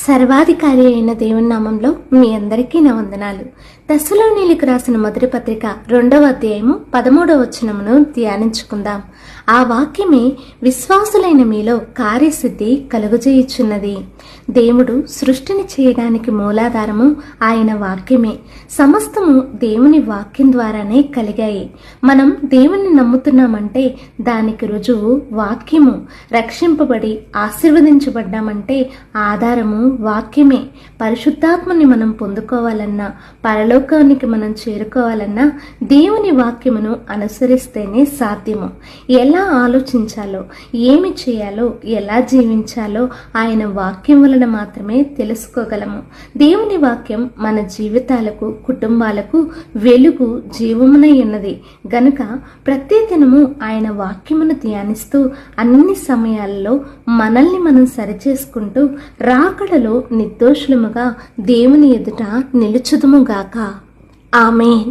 సర్వాధికారి అయిన దేవుని నామంలో మీ అందరికీ నా వందనాలు. తెస్సలోనీయులకు రాసిన మొదటి పత్రిక 2వ అధ్యాయము 13వ వచనమును ధ్యానించుకుందాం. ఆ వాక్యమే విశ్వాసులైన మీలో కార్యసిద్ధి కలుగజేయుచున్నది. దేవుడు సృష్టిని చేయడానికి మూలాధారము ఆయన వాక్యమే. సమస్తము దేవుని వాక్యం ద్వారానే కలిగాయి. మనం దేవుని నమ్ముతున్నామంటే దానికి రుజువు వాక్యము. రక్షింపబడి ఆశీర్వదించబడ్డామంటే ఆధారము వాక్యమే. పరిశుద్ధాత్మని మనం పొందుకోవాలన్నా, పరలోకానికి మనం చేరుకోవాలన్నా దేవుని వాక్యమును అనుసరిస్తేనే సాధ్యము. ఎలా ఆలోచించాలో, ఏమి చేయాలో, ఎలా జీవించాలో ఆయన వాక్యం వలన మాత్రమే తెలుసుకోగలము. దేవుని వాక్యం మన జీవితాలకు, కుటుంబాలకు వెలుగు, జీవమునై ఉన్నది గనుక ప్రతి దినము ఆయన వాక్యమును ధ్యానిస్తూ అన్ని సమయాలలో మనల్ని మనం సరిచేసుకుంటూ రాకడలో నిర్దోషులముగా దేవుని ఎదుట నిలుచుదుముగాక. ఆమేన్.